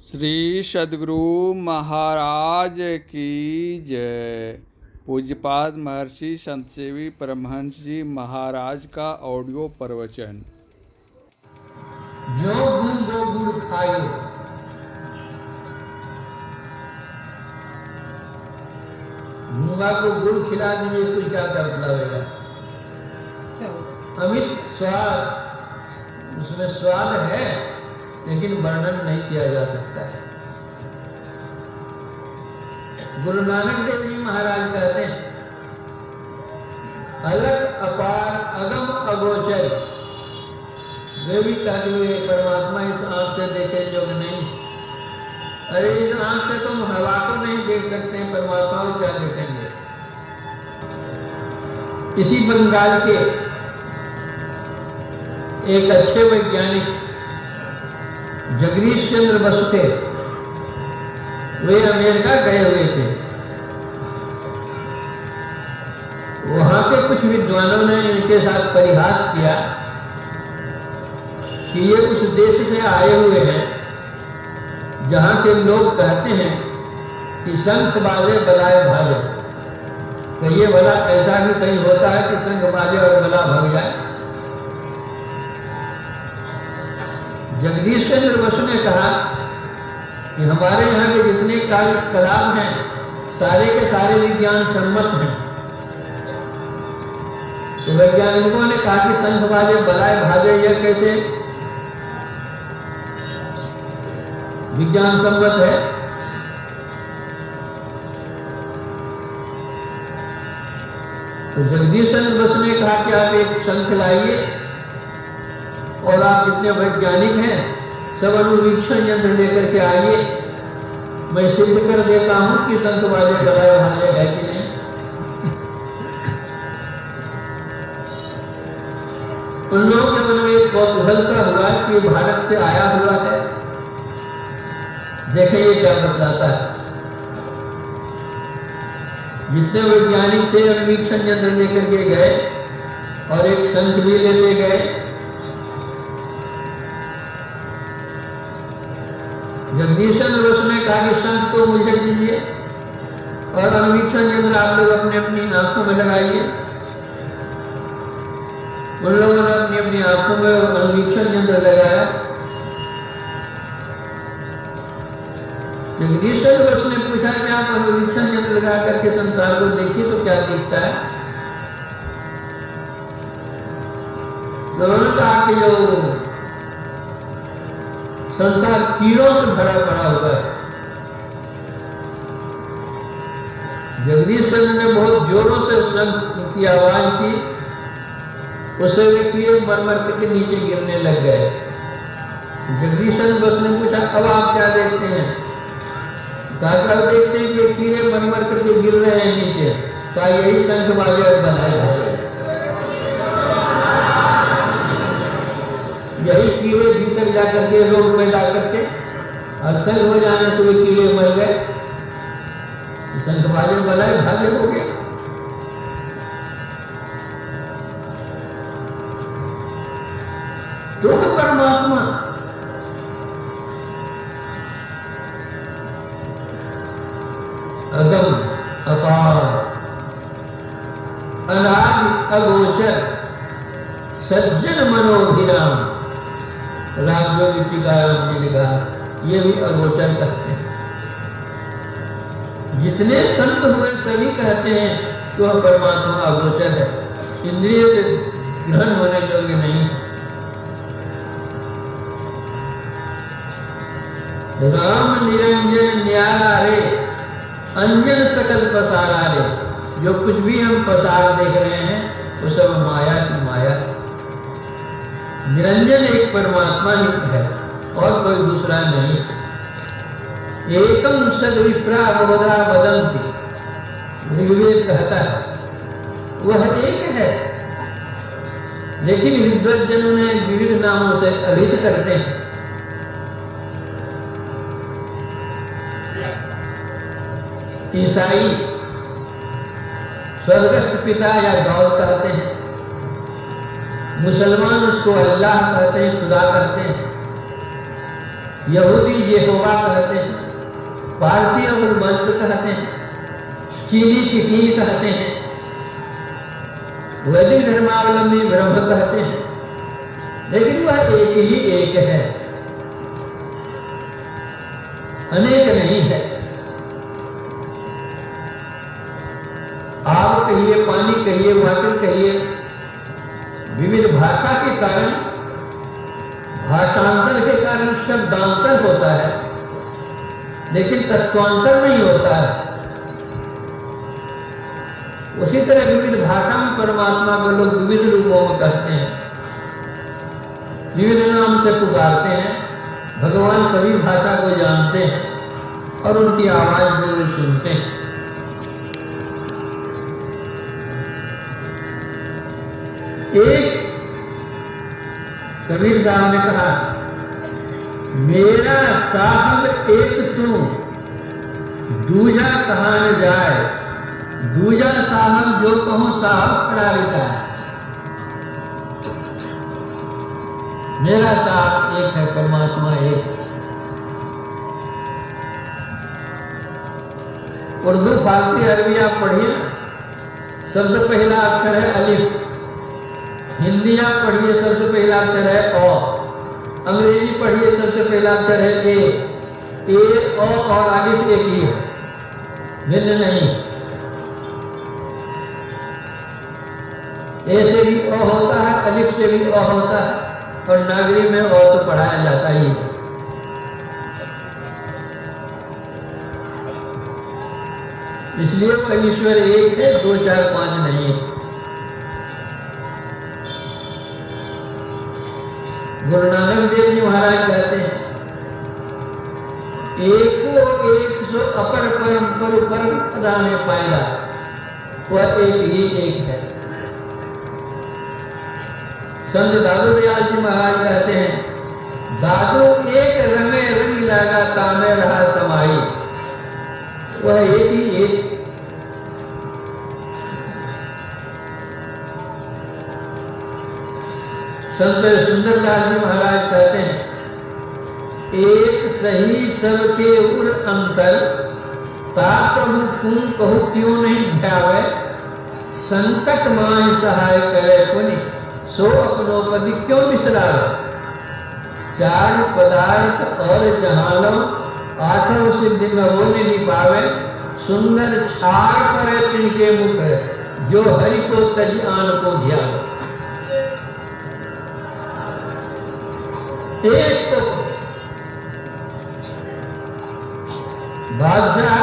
श्री सद्गुरु महाराज की जय। पूज्यपाद महर्षि संत सेवी परमहंस जी महाराज का ऑडियो प्रवचन। जो गुण दो गुड़ खायो, गूंगा को गुड़ खिला दीजिए कुछ क्या कर लगेगा। अमित स्वाद, उसमें स्वाद है लेकिन वर्णन नहीं किया जा सकता है। गुरु नानक देव जी महाराज कहते हैं, अलग अपार अगम अगोचर, वे भी कहते हुए परमात्मा इस आंख से देखे योग्य नहीं। अरे इस आंख से तुम हवा को नहीं देख सकते, परमात्मा को क्या देखेंगे। इसी बंगाल के एक अच्छे वैज्ञानिक जगदीश चंद्र बसु थे, वे अमेरिका गए हुए थे। वहां के कुछ विद्वानों ने इनके साथ परिहास किया कि ये उस देश से आए हुए हैं जहां के लोग कहते हैं कि शंख बाजे बलाए भागे। तो ये भला ऐसा भी कहीं होता है कि शंख बाजे और बला भाग जाए। जगदीश चंद्र बसु ने कहा कि हमारे यहाँ के जितने कलाम हैं सारे के सारे विज्ञान सम्मत हैं। तो वैज्ञानिकों ने कहा कि शंख बाजे बलाए भागे यह कैसे विज्ञान सम्मत है। तो जगदीश चंद्र बसु ने कहा कि आप एक शंख लाइए और आप जितने वैज्ञानिक हैं सब अनुवीक्षण यंत्र लेकर के आइए, मैं सिद्ध कर देता हूं कि शंख बाजे बलाए भागे है कि नहीं। उन लोगों के मन में एक कौतूहल सा हुआ कि भारत से आया हुआ है, देखें ये क्या बतलाता है। जितने वैज्ञानिक थे अनुवीक्षण यंत्र लेकर के गए और एक शंख भी लेते गए। जगदीश चंद्र बसु ने कहा कि शंख तो मुझे दीजिए और अनुवीक्षण यंत्र आप लोग अपनी अपनी आंखों में लगाइए। उन लोगों ने अपनी अपनी आंखों में अनुवीक्षण यंत्र लगाया। जगदीश चंद्र बसु ने पूछा कि आप अनुवीक्षण यंत्र लगा करके संसार को देखिए तो क्या दिखता है। उन्होंने कहा कि जो संसार कीड़ों से भरा पड़ा हुआ है। जगदीश चंद्र ने बहुत जोरों से शंख की आवाज की, उससे वे कीड़े मर मर करके नीचे गिरने लग गए। जगदीश चंद्र बसु ने पूछा, अब आप क्या देखते हैं। कहा देखते हैं कि कीड़े मर मर करके गिर रहे हैं नीचे। कहा यही शंख बाजे और बलाए भागे, यही कीड़े भीतर जाकर के रोग पैदा करके अक्सर हो जाने से वे कीड़े मर गए, शंख बाजे बलाए भागे हो गया। तो परमात्मा अगम अपार अनादि अगोचर सज्जन मनोभिराम, राजयोगी टीकाराम जी ने कहा ये भी अगोचर कहते हैं। जितने संत हुए सभी कहते हैं कि वह परमात्मा अगोचर है, इंद्रिय से ग्रहण होने योग्य नहीं। राम निरंजन न्यारे अंजन सकल पसारा रे, जो कुछ भी हम पसार देख रहे हैं वो सब माया की माया। निरंजन एक परमात्मा ही है और कोई दूसरा नहीं। एकम सद विप्रा बहुधा वदन्ति, ऋग्वेद कहता है वह एक है, लेकिन विद्वज्जनों ने विविध नामों से अभिहित करते हैं। ईसाई स्वर्गस्थ पिता या गौर कहते हैं, मुसलमान उसको अल्लाह कहते हैं, खुदा कहते हैं। यहूदी यहोवा कहते हैं, पारसी अबुल मजद कहते हैं, चीनी किटी कहते हैं, वैदिक धर्मावलंबी ब्रह्म कहते हैं, लेकिन वह एक ही एक है, अनेक नहीं है। आप कहिए, पानी कहिए, वाटर कहिए, विविध भाषा के कारण, भाषांतर के कारण शब्दांतर होता है, लेकिन तत्वांतर नहीं होता है। उसी तरह विविध भाषा में परमात्मा को लोग विविध रूपों में कहते हैं, विविध नाम से पुकारते हैं। भगवान सभी भाषा को जानते हैं और उनकी आवाज जरूर सुनते हैं। एक कबीर साहब ने कहा, मेरा साहब एक तू, दूजा कहाँ न जाए, दूजा साहब जो कहूं साहब खड़ा रिसाए। मेरा साहब एक है, परमात्मा एक। उर्दू, फारसी, अरबी आप पढ़िए, सबसे पहला अक्षर है अलिफ। हिंदी आप पढ़िए, सबसे पहला अक्षर है अ। अंग्रेजी पढ़िए, सबसे पहला अक्षर है ए और अलिफ एक ही है, भिन्न नहीं। ए से भी अ होता है, अलिफ से भी अ होता है, और नागरी में अ तो पढ़ाया जाता ही है। इसलिए वह ईश्वर एक है, 2 4 5 नहीं है। गुरु नानक देव जी महाराज कहते हैं, एको एक सो अपर परम परु परम अदाने पाएगा, वह एक ही एक है। संत दादू दयाल जी महाराज कहते हैं, दादू एक रंगे रंग लगा तामे रहा समाई, वह एक ही एक। संत सुंदरदास जी महाराज कहते हैं, एक सही सबके उर अंतर, ता प्रभु तुम कहू क्यों नहीं ध्यावे, संकट माय सहाय करे पुनि, सो अपनो पति क्यों बिसरावे। 4 पदार्थ और जहानो, 8 सिद्धि में वो नहीं पावे, सुंदर छाड़ पड़े तिनके मुख, जो हरि को तज आन को ध्यान। एक तो बादशाह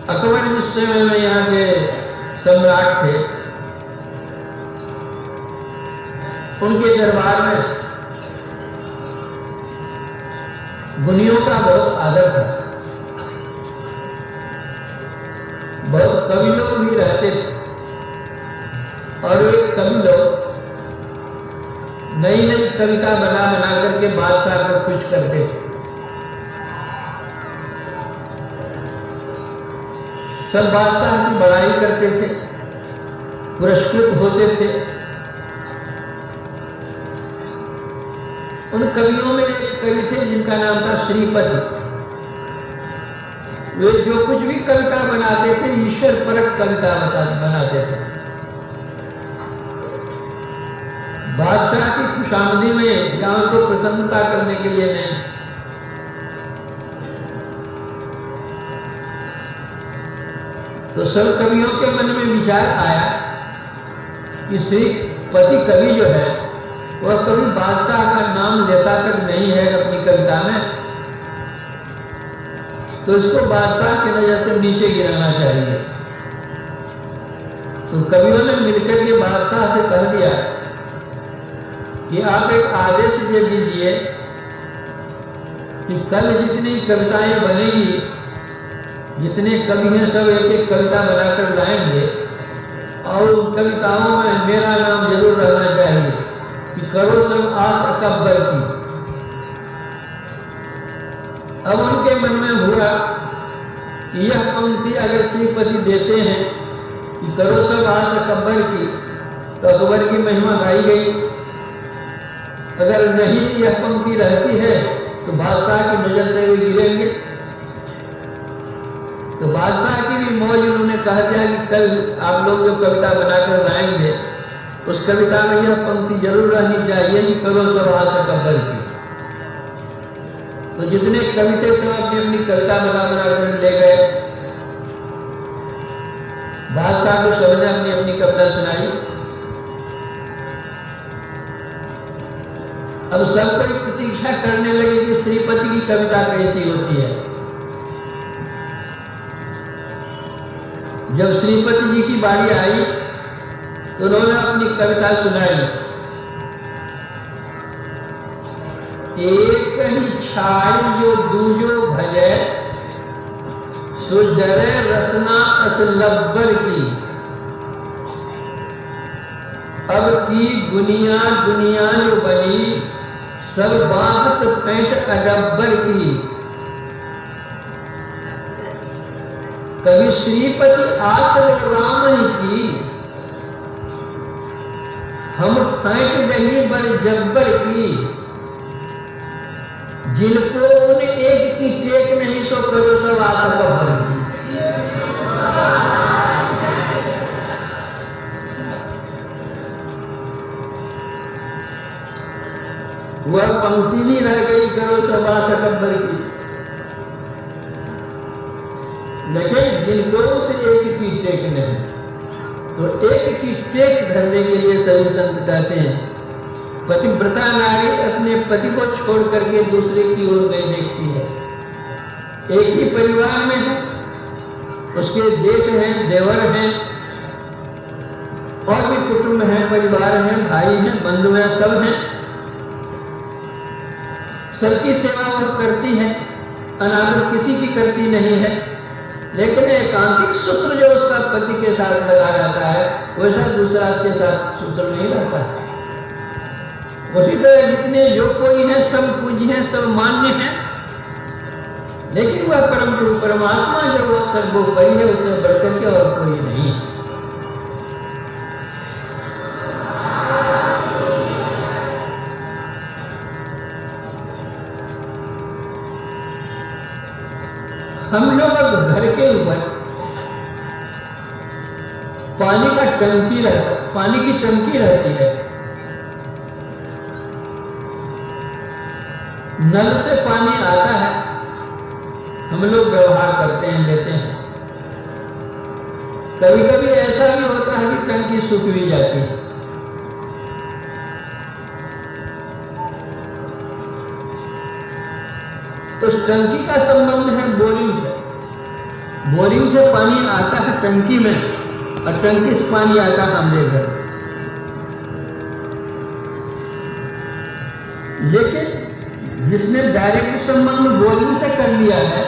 अकबर जिस समय में यहाँ के सम्राट थे, उनके दरबार में गुनियों का बहुत आदर था। बहुत कवि लोग भी रहते थे, और वे कवि लोग नई नई कविता बना बना करके बादशाह को खुश करते थे। सब बादशाह की बड़ाई करते थे, पुरस्कृत होते थे। उन कवियों में एक कवि थे जिनका नाम था श्रीपति। वे जो कुछ भी कविता बनाते थे, ईश्वर परक कविता बनाते थे। बादशाह की खुशामदी में या उनको प्रसन्नता करने के लिए नहीं। तो सब कवियों के मन में विचार आया कि श्रीपति कवि जो है वह कभी बादशाह का नाम लेता तक नहीं है अपनी कविता में, तो इसको बादशाह की नजर से नीचे गिराना चाहिए। तो कवियों ने मिलकर के बादशाह से कह दिया कि आप एक आदेश दे दीजिए कि कल जितनी कविताएं बनेगी, जितने कवि हैं सब एक एक कविता बनाकर लाएंगे, और उन कविताओं में मेरा नाम जरूर रहना चाहिए कि करो सब आस अकबर की। अब उनके मन में हुआ कि यह पंक्ति अगर श्रीपति देते हैं कि करो सब आस अकबर की, तो अकबर की महिमा गाई गई। अगर नहीं यह पंक्ति रहती है तो बादशाह की नजर से वे गिरेंगे। तो बादशाह की भी मौज उन्होंने कह दिया कि कल आप लोग जो कविता बनाकर लाएंगे उस कविता में यह पंक्ति जरूर रहनी चाहिए कि करो सभा से कब्बर की। तो जितने कवि थे सब अपनी अपनी कविता बना कर ले गए। बादशाह को सबने अपनी अपनी कविता सुनाई। अब सब कोई प्रतीक्षा करने लगे कि श्रीपति की कविता कैसी होती है। जब श्रीपति जी की बारी आई तो उन्होंने अपनी कविता सुनाई। एक ही छाड़ी जो दूजो भजे, सो जरे रसना अस लब्बर की। अब की दुनिया दुनिया जो बनी, सब बात पैंट अडब्बर की। कभी श्रीपति आश्रय राम ही की, हम पैंट नहीं बड़ जब्बर की। जिनको उन एक की टेक नहीं, सो करो सब आशा कब्बर की। वह पंक्ति भी रह गई, करो सब आशा कब्बर की। लेकिन जिनको से एक की टेक नहीं, तो एक की टेक धरने के लिए सभी संत कहते हैं पतिव्रता नारी अपने पति को छोड़ करके दूसरे की ओर नहीं देखती है। एक ही परिवार में है, उसके जेठ हैं, देवर हैं, और भी कुटुंब हैं, परिवार हैं, भाई हैं, बंधु हैं, सब हैं। सबकी सेवा वो करती है, अनादर किसी की करती नहीं है। लेकिन एकांतिक सूत्र जो उसका पति के साथ लगा रहता है, वैसा दूसरा के साथ सूत्र नहीं रहता है। उसी तरह जितने जो कोई है सब पूज्य हैं, सब मान्य हैं, लेकिन वह परम गुरु परमात्मा जो वह सर्वोपरि है, उससे बढ़कर के और कोई नहीं है। हम लोग अब घर के ऊपर पानी का टंकी रहता, पानी की टंकी रहती है। नल से पानी आता है, हम लोग व्यवहार करते हैं, लेते हैं। कभी कभी ऐसा भी होता है कि टंकी सूख भी जाती है। उस टंकी का संबंध है बोरिंग से। बोरिंग से पानी आता है टंकी में, और टंकी से पानी आता है हमारे घर। लेकिन जिसने डायरेक्ट संबंध बोरिंग से कर लिया है,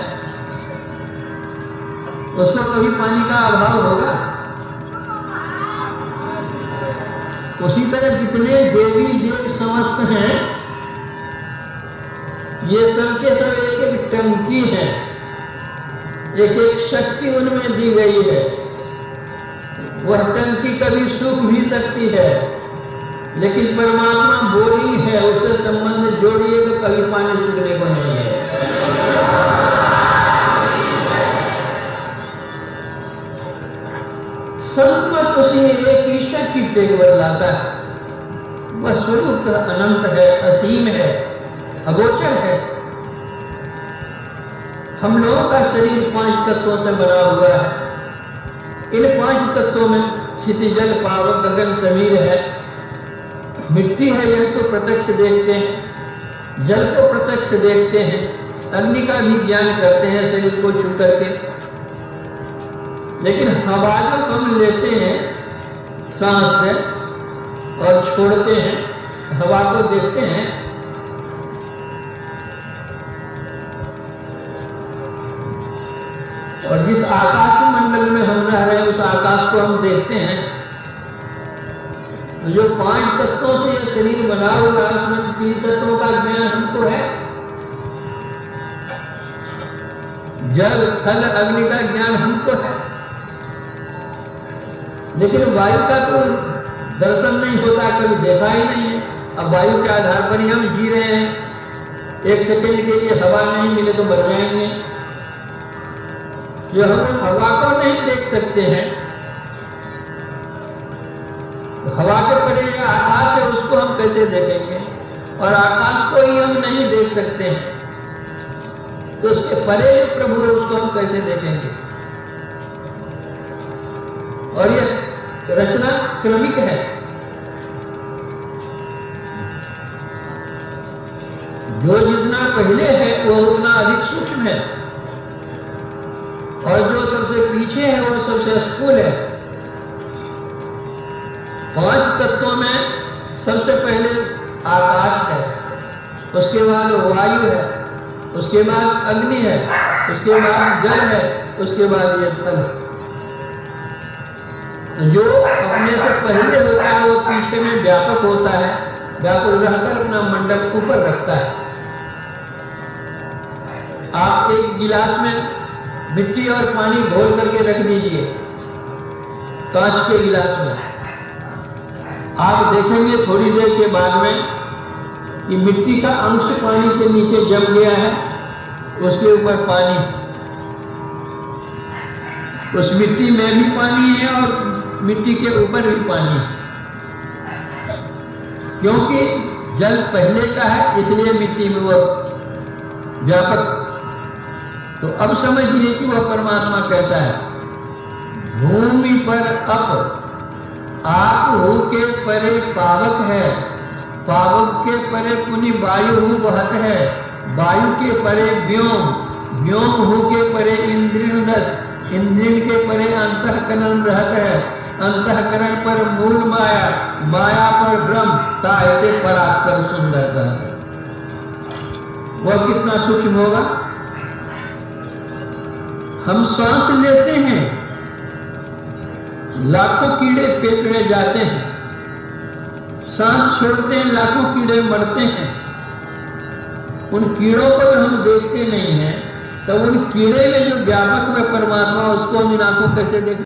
उसको कभी पानी का अभाव होगा। उसी तरह जितने देवी देव समस्त हैं, ये सब के सब एक एक टंकी है, एक एक शक्ति उनमें दी गई है। वह टंकी कभी सूख भी सकती है, लेकिन परमात्मा बोरिंग है, उससे संबंध जोड़िए तो कभी पानी सूखने को नहीं है। संत मत उसी एक ईश्वर की टेक बदलाता है। वह स्वरूप अनंत है, असीम है, अगोचर है। हम लोगों का शरीर 5 तत्वों से बना हुआ है। इन 5 तत्वों में क्षितिजल पावक गगन समीर है। मिट्टी है, यह तो प्रत्यक्ष देखते हैं, जल को प्रत्यक्ष देखते हैं, अग्नि का भी ज्ञान करते हैं शरीर को छू करके। लेकिन हवा जो हम लेते हैं सांस से और छोड़ते हैं, हवा को देखते हैं, और जिस आकाश मंडल में हम रह रहे हैं उस आकाश को हम देखते हैं। जो 5 तत्वों से यह शरीर बना हुआ है, उसमें 3 तत्वों का ज्ञान हमको है। जल थल अग्नि का ज्ञान हमको है, लेकिन वायु का तो दर्शन नहीं होता, कभी देखा ही नहीं है। अब वायु के आधार पर ही हम जी रहे हैं। एक सेकंड के लिए हवा नहीं मिले तो मर जाएंगे। जो हम हवा को नहीं देख सकते हैं, हवा के परे जो आकाश है उसको हम कैसे देखेंगे, और आकाश को ही हम नहीं देख सकते हैं तो उसके परे जो प्रभु है उसको हम कैसे देखेंगे। और यह रचना क्रमिक है। जो जितना पहले है वो उतना अधिक सूक्ष्म है, और जो सबसे पीछे है वो सबसे स्थूल है। 5 तत्वों में सबसे पहले आकाश है, उसके बाद वायु है, उसके बाद अग्नि है, उसके बाद जल है, उसके बाद ये थल। जो अपने से पहले होता है वो पीछे में व्यापक होता है, व्यापक रहकर अपना मंडल ऊपर रखता है। आप एक गिलास में मिट्टी और पानी घोल करके रख दीजिए कांच के गिलास में, आप देखेंगे थोड़ी देर के बाद में कि मिट्टी का अंश पानी के नीचे जम गया है, उसके ऊपर पानी, उस मिट्टी में भी पानी है और मिट्टी के ऊपर भी पानी है। क्योंकि जल पहले का है इसलिए मिट्टी में वो व्यापक। तो अब समझिए कि वह परमात्मा कैसा है। भूमि पर आप हु के परे पावक है, पावक के परे पुनि वायु हु बहत है, वायु के परे व्योम, व्योम हु के परे इंद्रिय दस, इंद्रिय के परे अंतःकरण रहत है, अंतःकरण पर मूल माया, माया पर ब्रह्म, तायते परात्पर सुंदर का। वह कितना सूक्ष्म होगा। हम सांस लेते हैं, लाखों कीड़े पेट में जाते हैं, सांस छोड़ते हैं, लाखों कीड़े मरते हैं। उन कीड़ों को हम देखते नहीं हैं, तो उन कीड़े में जो व्यापक में परमात्मा उसको हम इन आंखों कैसे देखें।